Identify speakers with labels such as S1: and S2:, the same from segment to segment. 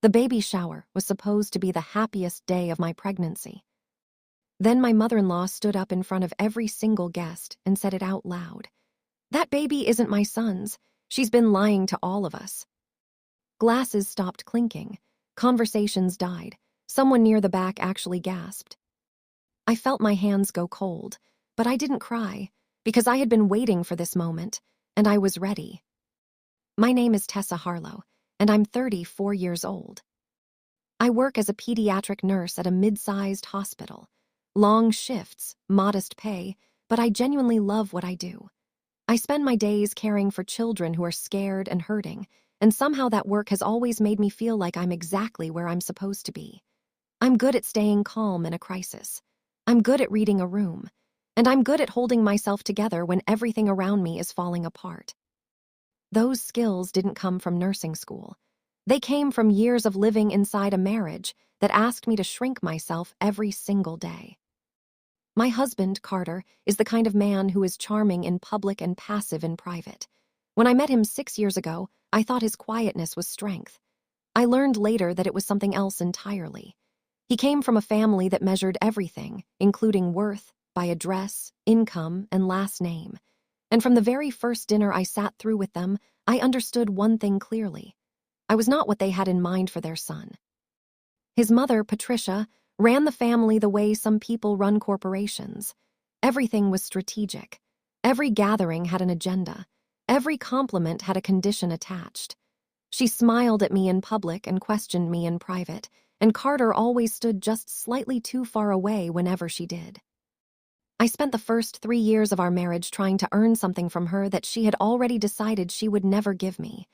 S1: The baby shower was supposed to be the happiest day of my pregnancy. Then my mother-in-law stood up in front of every single guest and said it out loud. "That baby isn't my son's. She's been lying to all of us." Glasses stopped clinking. Conversations died. Someone near the back actually gasped. I felt my hands go cold, but I didn't cry because I had been waiting for this moment, and I was ready. My name is Tessa Harlow, and I'm 34 years old. I work as a pediatric nurse at a mid-sized hospital. Long shifts, modest pay, but I genuinely love what I do. I spend my days caring for children who are scared and hurting, and somehow that work has always made me feel like I'm exactly where I'm supposed to be. I'm good at staying calm in a crisis. I'm good at reading a room. And I'm good at holding myself together when everything around me is falling apart. Those skills didn't come from nursing school. They came from years of living inside a marriage that asked me to shrink myself every single day. My husband, Carter, is the kind of man who is charming in public and passive in private. When I met him 6 years ago, I thought his quietness was strength. I learned later that it was something else entirely. He came from a family that measured everything, including worth, by address, income, and last name. And from the very first dinner I sat through with them, I understood one thing clearly. I was not what they had in mind for their son. His mother, Patricia, ran the family the way some people run corporations. Everything was strategic. Every gathering had an agenda. Every compliment had a condition attached. She smiled at me in public and questioned me in private, and Carter always stood just slightly too far away whenever she did. I spent the first 3 years of our marriage trying to earn something from her that she had already decided she would never give me.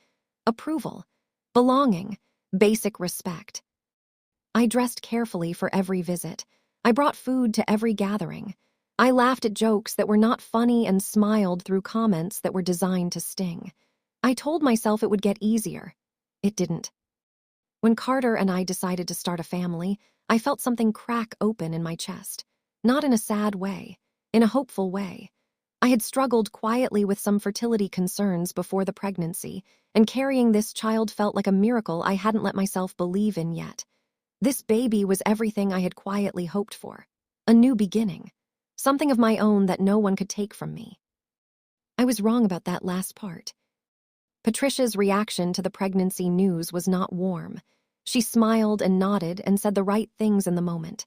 S1: Approval, belonging, basic respect. I dressed carefully for every visit. I brought food to every gathering. I laughed at jokes that were not funny and smiled through comments that were designed to sting. I told myself it would get easier. It didn't. When Carter and I decided to start a family, I felt something crack open in my chest. Not in a sad way, in a hopeful way. I had struggled quietly with some fertility concerns before the pregnancy, and carrying this child felt like a miracle I hadn't let myself believe in yet. This baby was everything I had quietly hoped for. A new beginning. Something of my own that no one could take from me. I was wrong about that last part. Patricia's reaction to the pregnancy news was not warm. She smiled and nodded and said the right things in the moment.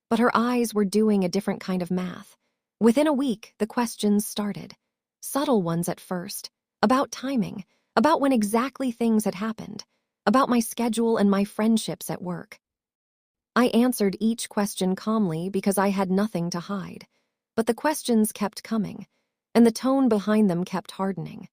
S1: But her eyes were doing a different kind of math. Within a week, the questions started. Subtle ones at first. About timing. About when exactly things had happened. About my schedule and my friendships at work. I answered each question calmly because I had nothing to hide. But the questions kept coming, and the tone behind them kept hardening.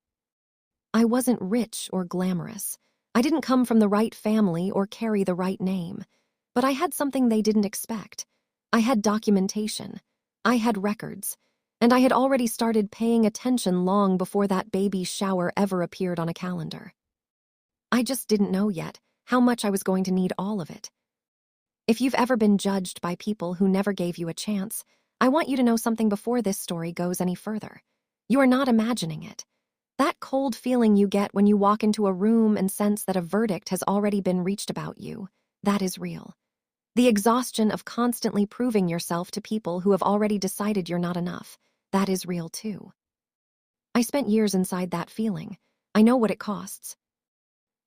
S1: I wasn't rich or glamorous. I didn't come from the right family or carry the right name. But I had something they didn't expect. I had documentation. I had records. And I had already started paying attention long before that baby shower ever appeared on a calendar. I just didn't know yet how much I was going to need all of it. If you've ever been judged by people who never gave you a chance, I want you to know something before this story goes any further. You are not imagining it. That cold feeling you get when you walk into a room and sense that a verdict has already been reached about you, that is real. The exhaustion of constantly proving yourself to people who have already decided you're not enough, that is real too. I spent years inside that feeling. I know what it costs.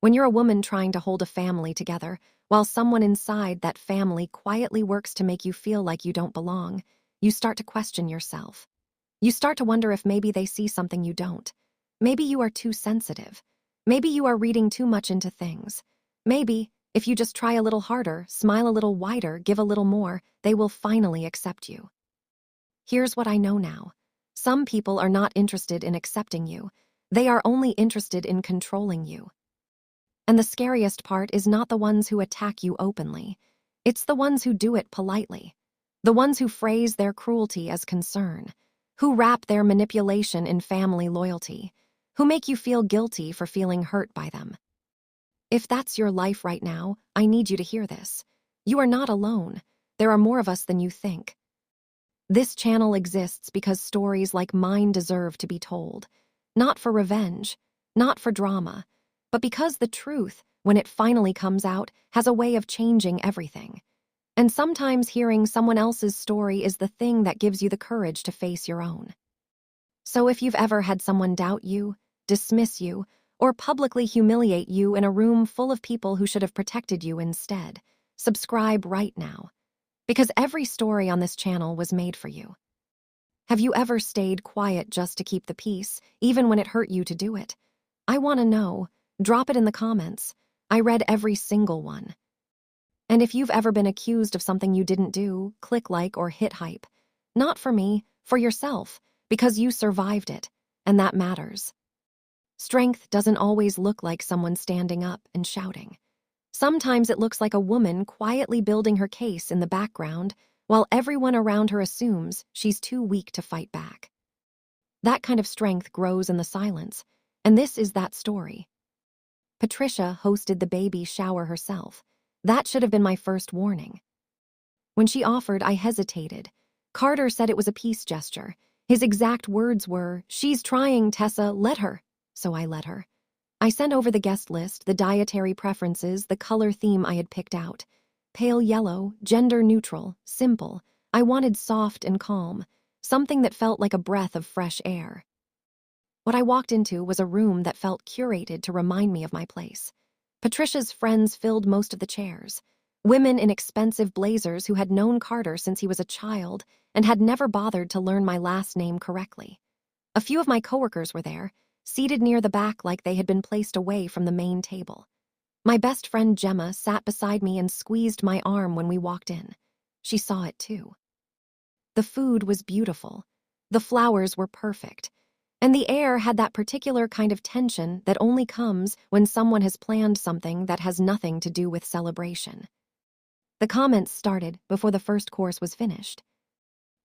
S1: When you're a woman trying to hold a family together, while someone inside that family quietly works to make you feel like you don't belong, you start to question yourself. You start to wonder if maybe they see something you don't. Maybe you are too sensitive. Maybe you are reading too much into things. Maybe, if you just try a little harder, smile a little wider, give a little more, they will finally accept you. Here's what I know now. Some people are not interested in accepting you. They are only interested in controlling you. And the scariest part is not the ones who attack you openly. It's the ones who do it politely. The ones who phrase their cruelty as concern. Who wrap their manipulation in family loyalty. Who make you feel guilty for feeling hurt by them. If that's your life right now, I need you to hear this. You are not alone. There are more of us than you think. This channel exists because stories like mine deserve to be told. Not for revenge, not for drama, but because the truth, when it finally comes out, has a way of changing everything. And sometimes hearing someone else's story is the thing that gives you the courage to face your own. So if you've ever had someone doubt you, dismiss you, or publicly humiliate you in a room full of people who should have protected you instead, subscribe right now. Because every story on this channel was made for you. Have you ever stayed quiet just to keep the peace, even when it hurt you to do it? I want to know. Drop it in the comments. I read every single one. And if you've ever been accused of something you didn't do, click like or hit hype. Not for me, for yourself, because you survived it, and that matters. Strength doesn't always look like someone standing up and shouting. Sometimes it looks like a woman quietly building her case in the background while everyone around her assumes she's too weak to fight back. That kind of strength grows in the silence, and this is that story. Patricia hosted the baby shower herself. That should have been my first warning. When she offered, I hesitated. Carter said it was a peace gesture. His exact words were, "She's trying, Tessa, let her." So I let her. I sent over the guest list, the dietary preferences, the color theme I had picked out. Pale yellow, gender neutral, simple. I wanted soft and calm, something that felt like a breath of fresh air. What I walked into was a room that felt curated to remind me of my place. Patricia's friends filled most of the chairs. Women in expensive blazers who had known Carter since he was a child and had never bothered to learn my last name correctly. A few of my coworkers were there, seated near the back like they had been placed away from the main table. My best friend Gemma sat beside me and squeezed my arm when we walked in. She saw it too. The food was beautiful. The flowers were perfect. And the air had that particular kind of tension that only comes when someone has planned something that has nothing to do with celebration. The comments started before the first course was finished.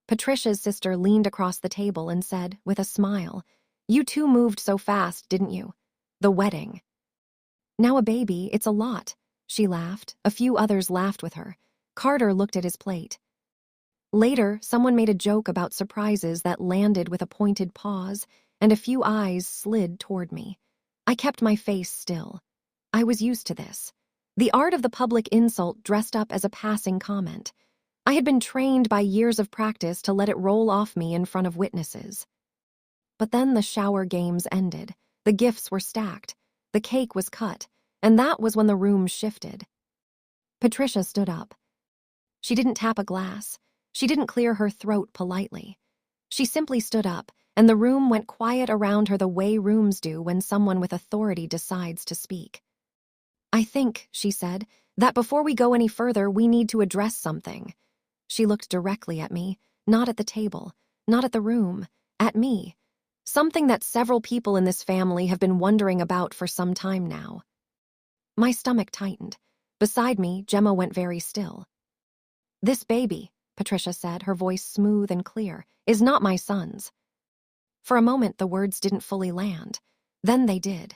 S1: Patricia's sister leaned across the table and said, with a smile, "You two moved so fast, didn't you? The wedding." "Now a baby, it's a lot." She laughed. A few others laughed with her. Carter looked at his plate. Later, someone made a joke about surprises that landed with a pointed pause, and a few eyes slid toward me. I kept my face still. I was used to this. The art of the public insult dressed up as a passing comment. I had been trained by years of practice to let it roll off me in front of witnesses. But then the shower games ended. The gifts were stacked. The cake was cut, and that was when the room shifted. Patricia stood up. She didn't tap a glass. She didn't clear her throat politely. She simply stood up, and the room went quiet around her the way rooms do when someone with authority decides to speak. "I think," she said, "that before we go any further, we need to address something." She looked directly at me, not at the table, not at the room, at me. Something that several people in this family have been wondering about for some time now. My stomach tightened. Beside me, Gemma went very still. "This baby," Patricia said, her voice smooth and clear, "is not my son's." For a moment, the words didn't fully land. Then they did.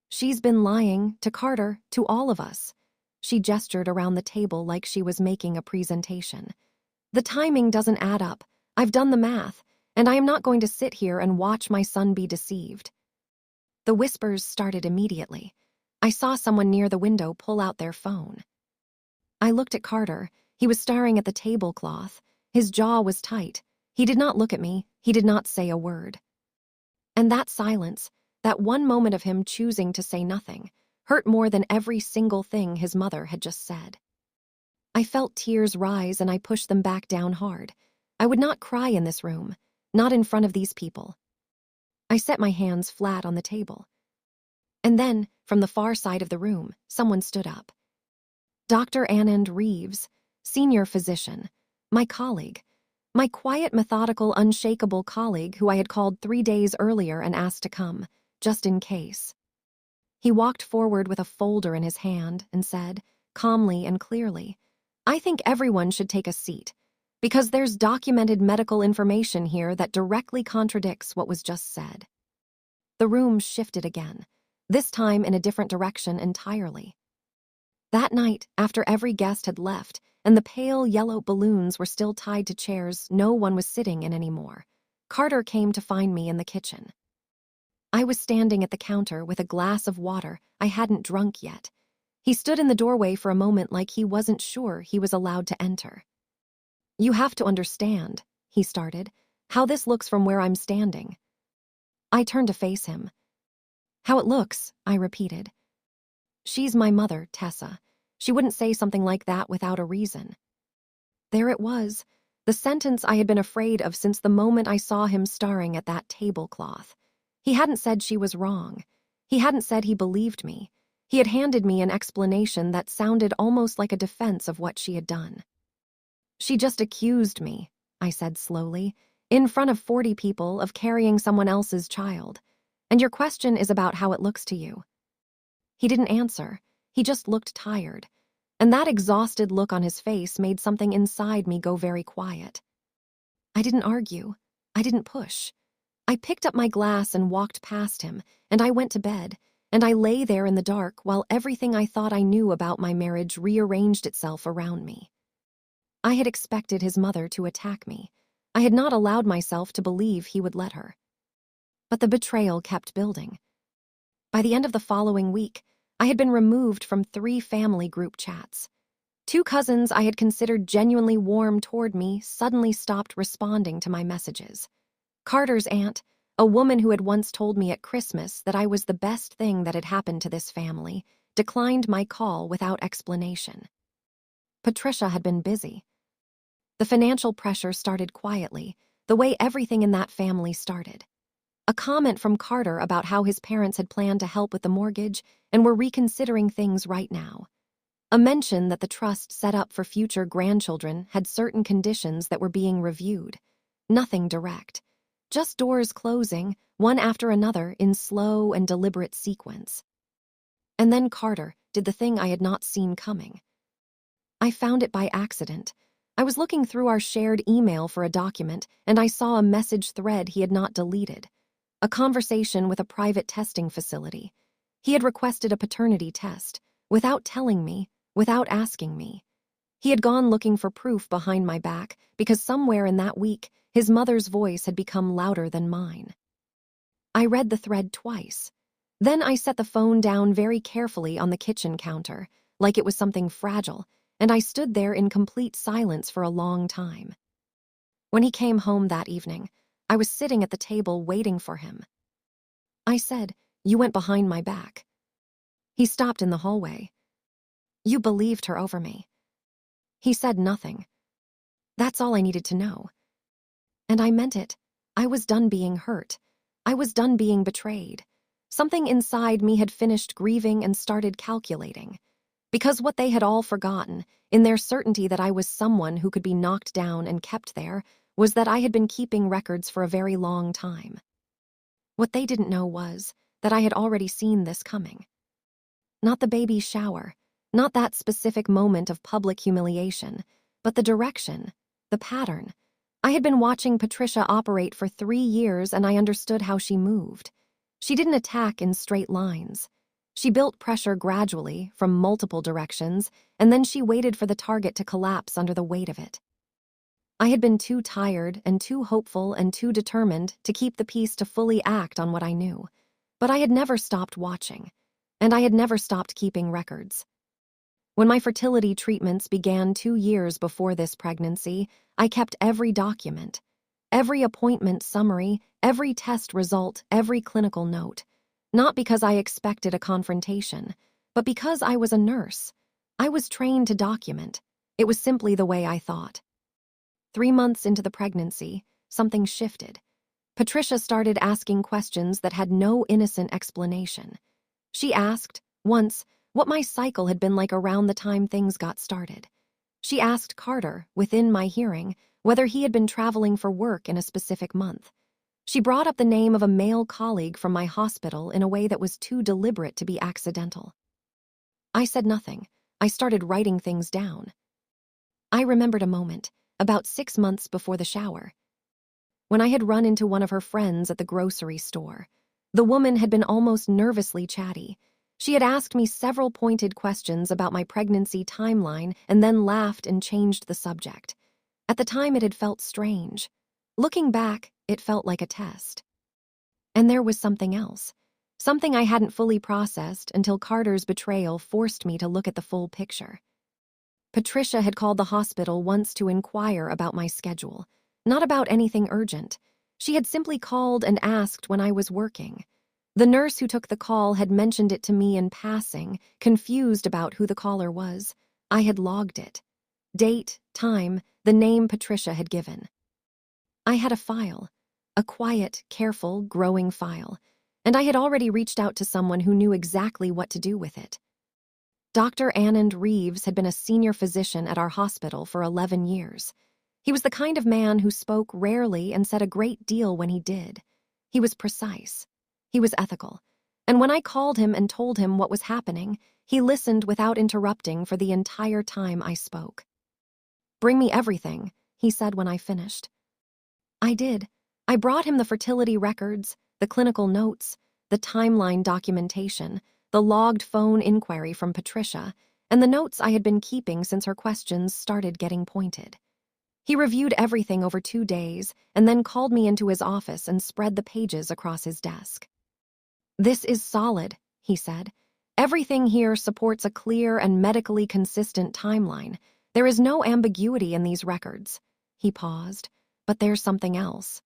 S1: "She's been lying to Carter, to all of us." She gestured around the table like she was making a presentation. "The timing doesn't add up. I've done the math, and I am not going to sit here and watch my son be deceived." The whispers started immediately. I saw someone near the window pull out their phone. I looked at Carter. He was staring at the tablecloth. His jaw was tight. He did not look at me. He did not say a word. And that silence, that one moment of him choosing to say nothing, hurt more than every single thing his mother had just said. I felt tears rise and I pushed them back down hard. I would not cry in this room, not in front of these people. I set my hands flat on the table. And then, from the far side of the room, someone stood up. Dr. Anand Reeves, senior physician, my colleague, my quiet, methodical, unshakable colleague who I had called 3 days earlier and asked to come, just in case. He walked forward with a folder in his hand and said, calmly and clearly, "I think everyone should take a seat, because there's documented medical information here that directly contradicts what was just said." The room shifted again, this time in a different direction entirely. That night, after every guest had left, and the pale yellow balloons were still tied to chairs no one was sitting in anymore, Carter came to find me in the kitchen. I was standing at the counter with a glass of water I hadn't drunk yet. He stood in the doorway for a moment like he wasn't sure he was allowed to enter. "You have to understand," he started, "how this looks from where I'm standing." I turned to face him. "How it looks," I repeated. "She's my mother, Tessa. She wouldn't say something like that without a reason." There it was, the sentence I had been afraid of since the moment I saw him staring at that tablecloth. He hadn't said she was wrong. He hadn't said he believed me. He had handed me an explanation that sounded almost like a defense of what she had done. "She just accused me," I said slowly, "in front of 40 people of carrying someone else's child. And your question is about how it looks to you." He didn't answer. He just looked tired. And that exhausted look on his face made something inside me go very quiet. I didn't argue. I didn't push. I picked up my glass and walked past him, and I went to bed, and I lay there in the dark while everything I thought I knew about my marriage rearranged itself around me. I had expected his mother to attack me. I had not allowed myself to believe he would let her. But the betrayal kept building. By the end of the following week, I had been removed from 3 family group chats. 2 cousins I had considered genuinely warm toward me suddenly stopped responding to my messages. Carter's aunt, a woman who had once told me at Christmas that I was the best thing that had happened to this family, declined my call without explanation. Patricia had been busy. The financial pressure started quietly, the way everything in that family started. A comment from Carter about how his parents had planned to help with the mortgage and were reconsidering things right now. A mention that the trust set up for future grandchildren had certain conditions that were being reviewed. Nothing direct. Just doors closing, one after another in slow and deliberate sequence. And then Carter did the thing I had not seen coming. I found it by accident. I was looking through our shared email for a document, and I saw a message thread he had not deleted. A conversation with a private testing facility. He had requested a paternity test, without telling me, without asking me. He had gone looking for proof behind my back because somewhere in that week, his mother's voice had become louder than mine. I read the thread twice. Then I set the phone down very carefully on the kitchen counter, like it was something fragile, and I stood there in complete silence for a long time. When he came home that evening, I was sitting at the table waiting for him. I said, "You went behind my back." He stopped in the hallway. "You believed her over me." He said nothing. That's all I needed to know. And I meant it. I was done being hurt. I was done being betrayed. Something inside me had finished grieving and started calculating. Because what they had all forgotten, in their certainty that I was someone who could be knocked down and kept there, was that I had been keeping records for a very long time. What they didn't know was that I had already seen this coming. Not the baby shower, not that specific moment of public humiliation, but the direction, the pattern. I had been watching Patricia operate for 3 years and I understood how she moved. She didn't attack in straight lines. She built pressure gradually from multiple directions, and then she waited for the target to collapse under the weight of it. I had been too tired and too hopeful and too determined to keep the peace to fully act on what I knew. But I had never stopped watching, and I had never stopped keeping records. When my fertility treatments began 2 years before this pregnancy, I kept every document, every appointment summary, every test result, every clinical note. Not because I expected a confrontation, but because I was a nurse. I was trained to document. It was simply the way I thought. 3 months into the pregnancy, something shifted. Patricia started asking questions that had no innocent explanation. She asked, once, what my cycle had been like around the time things got started. She asked Carter, within my hearing, whether he had been traveling for work in a specific month. She brought up the name of a male colleague from my hospital in a way that was too deliberate to be accidental. I said nothing. I started writing things down. I remembered a moment, about 6 months before the shower, when I had run into one of her friends at the grocery store. The woman had been almost nervously chatty. She had asked me several pointed questions about my pregnancy timeline and then laughed and changed the subject. At the time, it had felt strange. Looking back, it felt like a test. And there was something else. Something I hadn't fully processed until Carter's betrayal forced me to look at the full picture. Patricia had called the hospital once to inquire about my schedule, not about anything urgent. She had simply called and asked when I was working. The nurse who took the call had mentioned it to me in passing, confused about who the caller was. I had logged it. Date, time, the name Patricia had given. I had a file, a quiet, careful, growing file, and I had already reached out to someone who knew exactly what to do with it. Dr. Anand Reeves had been a senior physician at our hospital for 11 years. He was the kind of man who spoke rarely and said a great deal when he did. He was precise. He was ethical. And when I called him and told him what was happening, he listened without interrupting for the entire time I spoke. "Bring me everything," he said when I finished. I did. I brought him the fertility records, the clinical notes, the timeline documentation, the logged phone inquiry from Patricia, and the notes I had been keeping since her questions started getting pointed. He reviewed everything over 2 days and then called me into his office and spread the pages across his desk. "This is solid," he said. "Everything here supports a clear and medically consistent timeline. There is no ambiguity in these records." He paused. "But there's something else."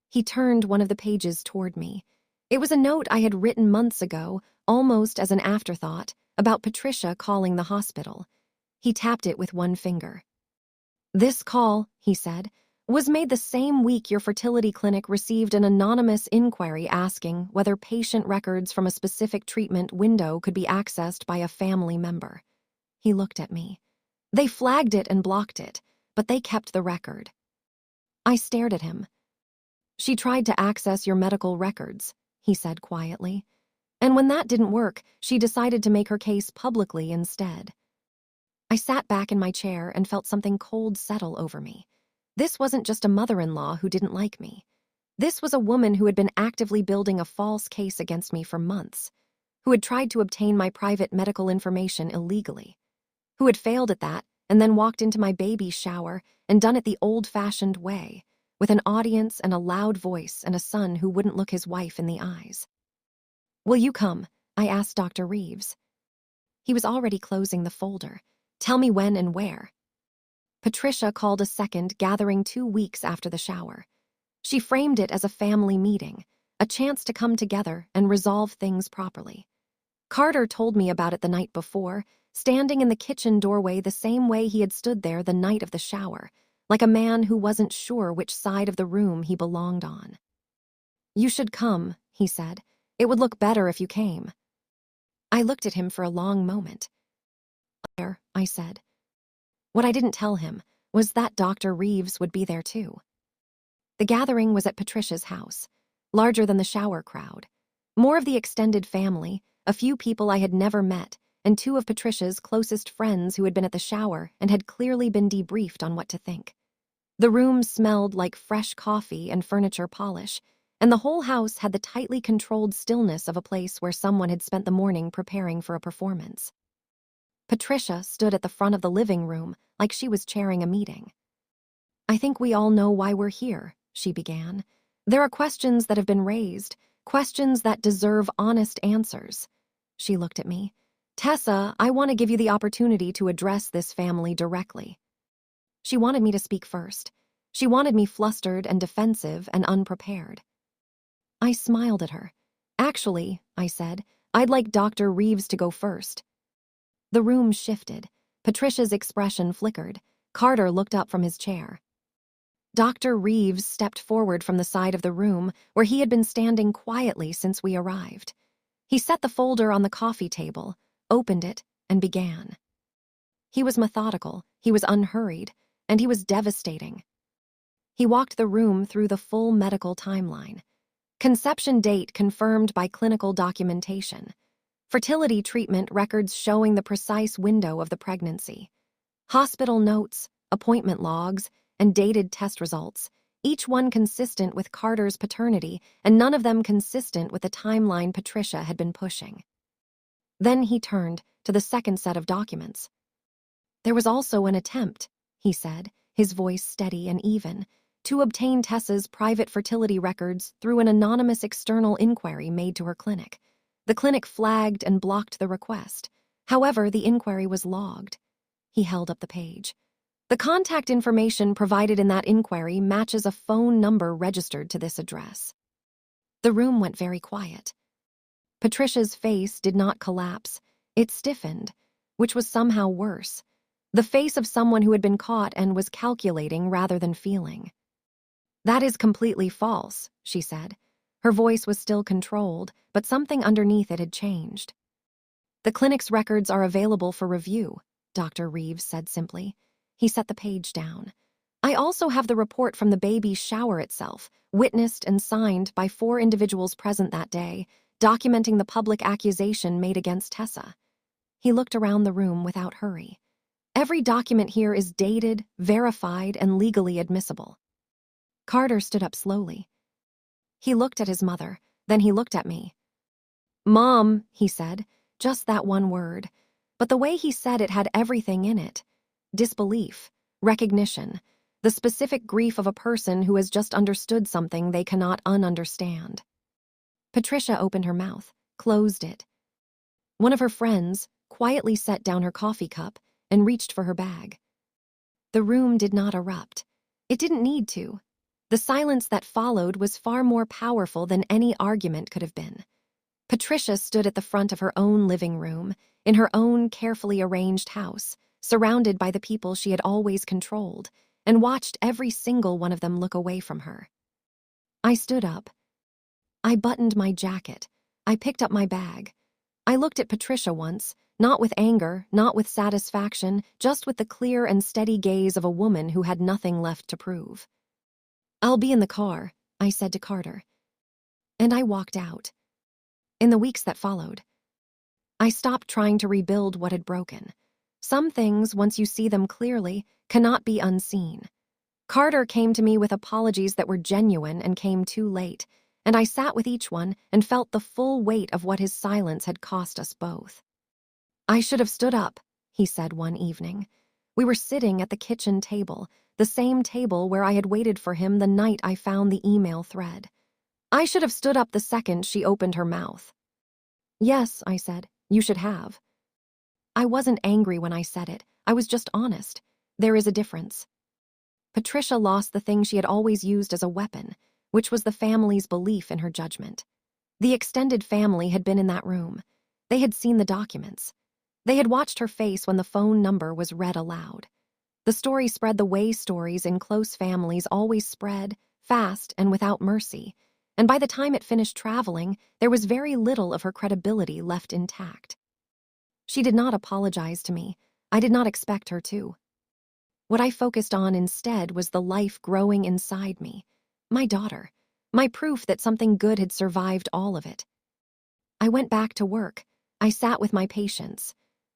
S1: He turned one of the pages toward me. It was a note I had written months ago, almost as an afterthought, about Patricia calling the hospital. He tapped it with one finger. "This call," he said, "was made the same week your fertility clinic received an anonymous inquiry asking whether patient records from a specific treatment window could be accessed by a family member." He looked at me. "They flagged it and blocked it, but they kept the record." I stared at him. "She tried to access your medical records," he said quietly. "And when that didn't work, she decided to make her case publicly instead." I sat back in my chair and felt something cold settle over me. This wasn't just a mother-in-law who didn't like me. This was a woman who had been actively building a false case against me for months, who had tried to obtain my private medical information illegally, who had failed at that and then walked into my baby shower and done it the old-fashioned way, with an audience and a loud voice and a son who wouldn't look his wife in the eyes. "Will you come?" I asked Dr. Reeves. He was already closing the folder. "Tell me when and where." Patricia called a second gathering 2 weeks after the shower. She framed it as a family meeting, a chance to come together and resolve things properly. Carter told me about it the night before, standing in the kitchen doorway the same way he had stood there the night of the shower, like a man who wasn't sure which side of the room he belonged on. "You should come," he said. "It would look better if you came." I looked at him for a long moment. "There," I said. What I didn't tell him was that Dr. Reeves would be there too. The gathering was at Patricia's house, larger than the shower crowd. More of the extended family, a few people I had never met, and 2 of Patricia's closest friends who had been at the shower and had clearly been debriefed on what to think. The room smelled like fresh coffee and furniture polish, and the whole house had the tightly controlled stillness of a place where someone had spent the morning preparing for a performance. Patricia stood at the front of the living room like she was chairing a meeting. "I think we all know why we're here," she began. "There are questions that have been raised, questions that deserve honest answers." She looked at me. "Tessa, I want to give you the opportunity to address this family directly." She wanted me to speak first. She wanted me flustered and defensive and unprepared. I smiled at her. "Actually," I said, "I'd like Dr. Reeves to go first." The room shifted. Patricia's expression flickered. Carter looked up from his chair. Dr. Reeves stepped forward from the side of the room where he had been standing quietly since we arrived. He set the folder on the coffee table, opened it, and began. He was methodical, he was unhurried, and he was devastating. He walked the room through the full medical timeline. Conception date confirmed by clinical documentation. Fertility treatment records showing the precise window of the pregnancy. Hospital notes, appointment logs, and dated test results, each one consistent with Carter's paternity and none of them consistent with the timeline Patricia had been pushing. Then he turned to the second set of documents. "There was also an attempt," he said, his voice steady and even, to obtain Tessa's private fertility records through an anonymous external inquiry made to her clinic. The clinic flagged and blocked the request. However, the inquiry was logged. He held up the page. The contact information provided in that inquiry matches a phone number registered to this address. The room went very quiet. Patricia's face did not collapse. It stiffened, which was somehow worse. The face of someone who had been caught and was calculating rather than feeling. "That is completely false," she said. Her voice was still controlled, but something underneath it had changed. "The clinic's records are available for review," Dr. Reeves said simply. He set the page down. "I also have the report from the baby's shower itself, witnessed and signed by 4 individuals present that day, documenting the public accusation made against Tessa." He looked around the room without hurry. "Every document here is dated, verified, and legally admissible." Carter stood up slowly. He looked at his mother, then he looked at me. "Mom," he said, just that one word. But the way he said it had everything in it. Disbelief, recognition, the specific grief of a person who has just understood something they cannot ununderstand. Patricia opened her mouth, closed it. One of her friends quietly set down her coffee cup and reached for her bag. The room did not erupt. It didn't need to. The silence that followed was far more powerful than any argument could have been. Patricia stood at the front of her own living room, in her own carefully arranged house, surrounded by the people she had always controlled, and watched every single one of them look away from her. I stood up. I buttoned my jacket. I picked up my bag. I looked at Patricia once, not with anger, not with satisfaction, just with the clear and steady gaze of a woman who had nothing left to prove. "I'll be in the car," I said to Carter. And I walked out. In the weeks that followed, I stopped trying to rebuild what had broken. Some things, once you see them clearly, cannot be unseen. Carter came to me with apologies that were genuine and came too late, and I sat with each one and felt the full weight of what his silence had cost us both. "I should have stood up," he said one evening. We were sitting at the kitchen table, the same table where I had waited for him the night I found the email thread. "I should have stood up the second she opened her mouth." "Yes," I said, "you should have." I wasn't angry when I said it. I was just honest. There is a difference. Patricia lost the thing she had always used as a weapon, which was the family's belief in her judgment. The extended family had been in that room. They had seen the documents. They had watched her face when the phone number was read aloud. The story spread the way stories in close families always spread, fast and without mercy, and by the time it finished traveling, there was very little of her credibility left intact. She did not apologize to me. I did not expect her to. What I focused on instead was the life growing inside me, my daughter, my proof that something good had survived all of it. I went back to work. I sat with my patients.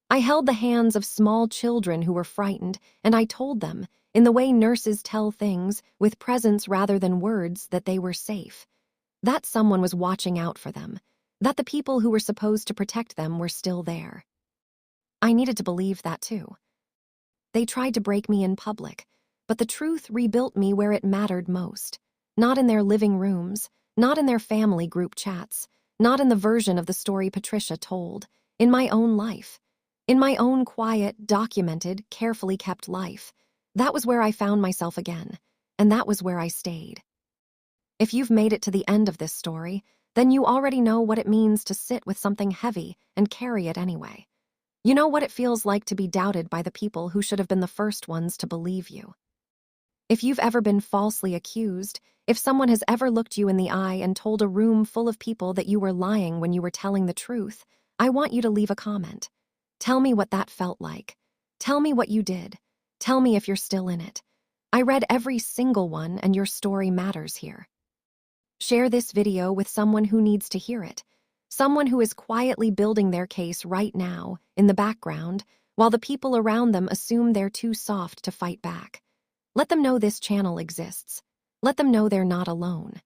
S1: I held the hands of small children who were frightened, and I told them, in the way nurses tell things, with presence rather than words, that they were safe. That someone was watching out for them, that the people who were supposed to protect them were still there. I needed to believe that too. They tried to break me in public, but the truth rebuilt me where it mattered most. Not in their living rooms, not in their family group chats, not in the version of the story Patricia told, in my own life. In my own quiet, documented, carefully kept life. That was where I found myself again, and that was where I stayed. If you've made it to the end of this story, then you already know what it means to sit with something heavy and carry it anyway. You know what it feels like to be doubted by the people who should have been the first ones to believe you. If you've ever been falsely accused, if someone has ever looked you in the eye and told a room full of people that you were lying when you were telling the truth, I want you to leave a comment. Tell me what that felt like. Tell me what you did. Tell me if you're still in it. I read every single one, and your story matters here. Share this video with someone who needs to hear it. Someone who is quietly building their case right now, in the background, while the people around them assume they're too soft to fight back. Let them know this channel exists. Let them know they're not alone.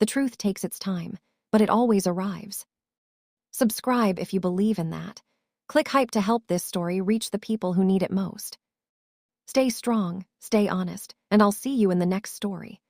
S1: The truth takes its time, but it always arrives. Subscribe if you believe in that. Click hype to help this story reach the people who need it most. Stay strong, stay honest, and and I'll see you in the next story.